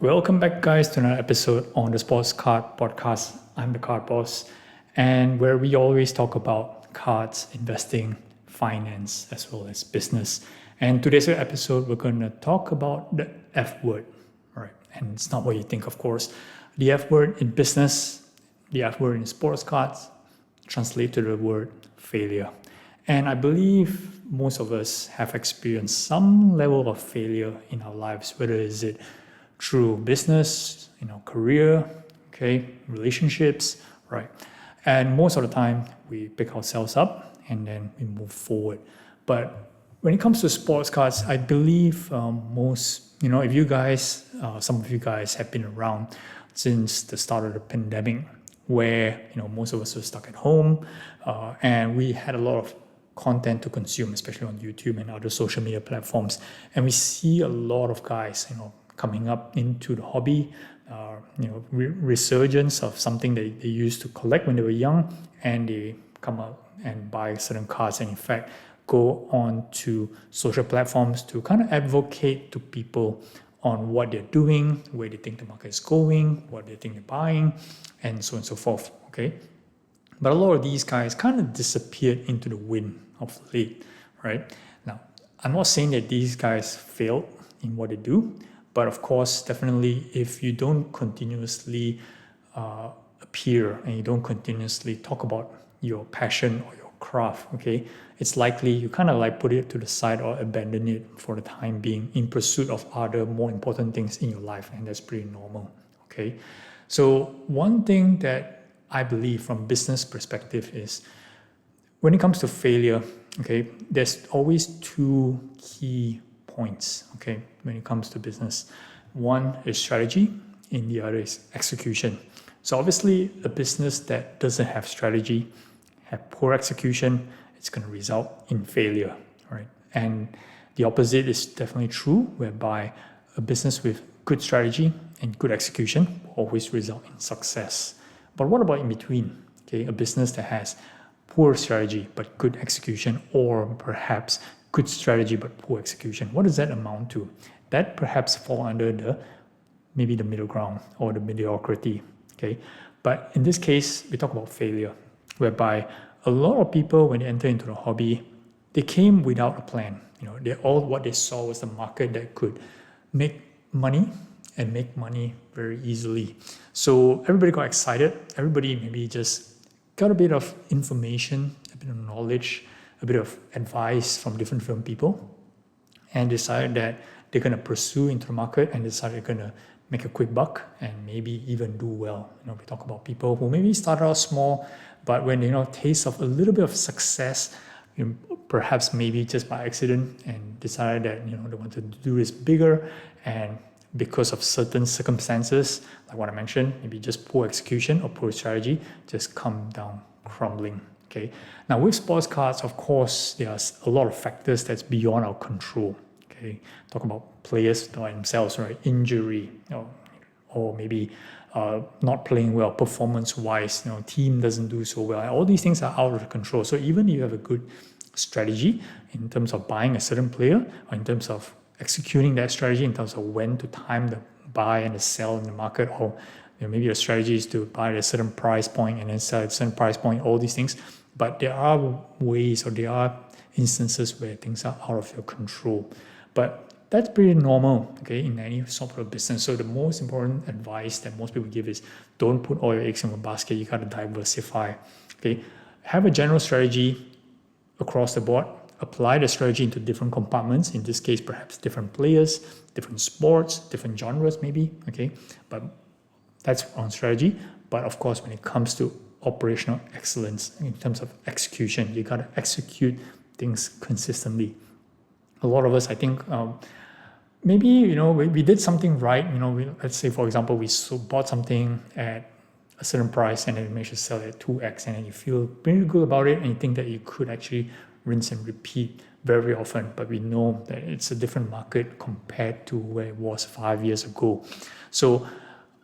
Welcome back, guys, to another episode on the Sports Card Podcast. I'm the Card Boss, and where we always talk about cards, investing, finance, as well as business. And today's episode, we're going to talk about the F word, right? And it's not what you think, of course. The F word in business, the F word in sports cards, translate to the word failure. And I believe most of us have experienced some level of failure in our lives, whether is it through business, career, okay, relationships, right? And most of the time, we pick ourselves up and then we move forward. But when it comes to sports cards, I believe if you guys, some of you guys have been around since the start of the pandemic, where most of us were stuck at home, and we had a lot of content to consume, especially on YouTube and other social media platforms, and we see a lot of guys, coming up into the hobby, resurgence of something that they used to collect when they were young, and they come out and buy certain cards, and in fact go on to social platforms to kind of advocate to people on what they're doing, where they think the market is going, what they think they're buying, and so on and so forth. Okay, but a lot of these guys kind of disappeared into the wind of late, right? Now, I'm not saying that these guys failed in what they do, but of course, definitely, if you don't continuously appear and you don't continuously talk about your passion or your craft, okay, it's likely you kind of like put it to the side or abandon it for the time being in pursuit of other more important things in your life, and that's pretty normal, okay? So one thing that I believe from business perspective is when it comes to failure, okay, there's always two key points, okay, when it comes to business. One is strategy, and the other is execution. So obviously, a business that doesn't have strategy, have poor execution, it's going to result in failure, right? And the opposite is definitely true, whereby a business with good strategy and good execution will always result in success. But what about in between? Okay, a business that has poor strategy but good execution, or perhaps good strategy but poor execution. What does that amount to? That perhaps fall under maybe the middle ground or the mediocrity. Okay, but in this case, we talk about failure, whereby a lot of people, when they enter into the hobby, they came without a plan. What they saw was the market that could make money and make money very easily. So everybody got excited. Everybody maybe just got a bit of information, a bit of knowledge, a bit of advice from different people, and decided that they're going to pursue into the market and decided they're going to make a quick buck and maybe even do well. We talk about people who maybe started out small, but when they taste of a little bit of success, perhaps maybe just by accident, and decided that they want to do this bigger, and because of certain circumstances, like what I mentioned, maybe just poor execution or poor strategy, just come down crumbling. Okay. Now with sports cards, of course, there's a lot of factors that's beyond our control. Okay. Talk about players themselves, right? Injury, or maybe not playing well, performance-wise, team doesn't do so well. All these things are out of control. So even if you have a good strategy in terms of buying a certain player, or in terms of executing that strategy in terms of when to time the buy and the sell in the market, or maybe your strategy is to buy at a certain price point and then sell at a certain price point, all these things. But there are ways, or there are instances where things are out of your control. But that's pretty normal, okay, in any sort of business. So the most important advice that most people give is don't put all your eggs in one basket. You got to diversify, okay? Have a general strategy across the board. Apply the strategy into different compartments. In this case, perhaps different players, different sports, different genres maybe, okay? But that's on strategy. But of course, when it comes to operational excellence, in terms of execution, you got to execute things consistently. A lot of us, I think, maybe, we did something right. Let's say, for example, we bought something at a certain price and then we managed to sell it at 2x, and then you feel pretty good about it and you think that you could actually rinse and repeat very often, but we know that it's a different market compared to where it was 5 years ago. So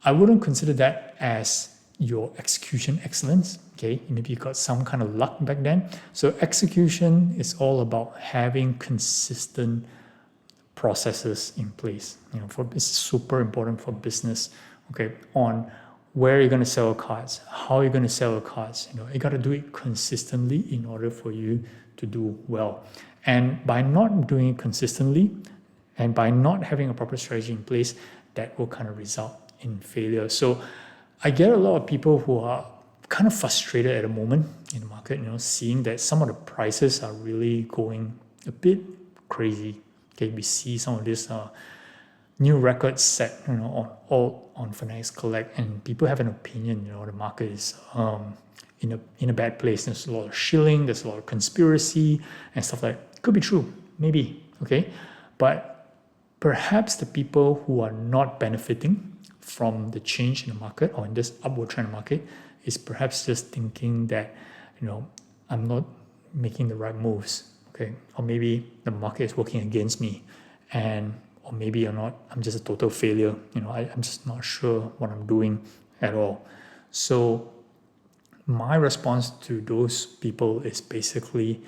I wouldn't consider that as your execution excellence. Okay, maybe you got some kind of luck back then. So execution is all about having consistent processes in place. It's super important for business, okay, on where you're going to sell cards, how you're going to sell cards. You got to do it consistently in order for you to do well. And by not doing it consistently and by not having a proper strategy in place, that will kind of result in failure. So I get a lot of people who are kind of frustrated at the moment in the market, seeing that some of the prices are really going a bit crazy. Okay, we see some of this new records set, on Finax Collect, and people have an opinion. The market is in a bad place. There's a lot of shilling, there's a lot of conspiracy and stuff like that. Could be true, maybe. Okay, but perhaps the people who are not benefiting from the change in the market or in this upward trend market is perhaps just thinking that I'm not making the right moves. Okay, or maybe the market is working against me, or maybe I'm just a total failure. I'm just not sure what I'm doing at all. So my response to those people is basically,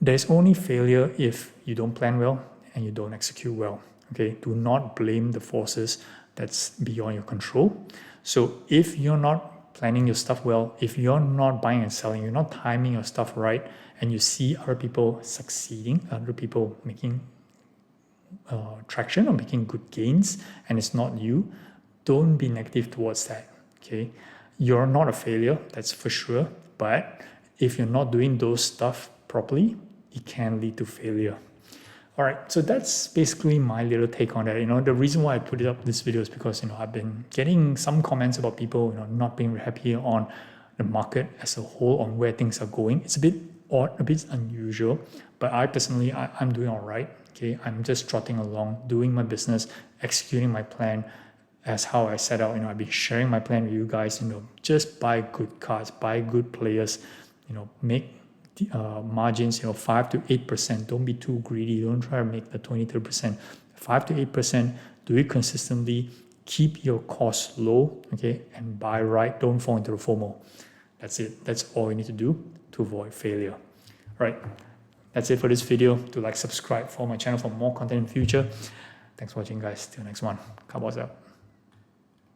there's only failure if you don't plan well and you don't execute well. Okay, do not blame the forces that's beyond your control. So if you're not planning your stuff well, if you're not buying and selling, you're not timing your stuff right, and you see other people succeeding, other people making traction or making good gains, and it's not you, don't be negative towards that. Okay, you're not a failure, that's for sure, but if you're not doing those stuff properly, it can lead to failure. All right, so that's basically my little take on that. The reason why I put it up this video is because I've been getting some comments about people not being happy on the market as a whole, on where things are going. It's a bit odd, a bit unusual, but I personally, I'm doing all right. Okay, I'm just trotting along, doing my business, executing my plan as how I set out. I've been sharing my plan with you guys. Just buy good cards, buy good players. Make margins, 5 to 8%. Don't be too greedy. Don't try to make the 20-30%. 5 to 8%. Do it consistently. Keep your costs low. Okay, and buy right. Don't fall into the FOMO. That's it. That's all you need to do to avoid failure. All right. That's it for this video. Do subscribe for my channel for more content in the future. Thanks for watching, guys. Till next one. Cowboys out.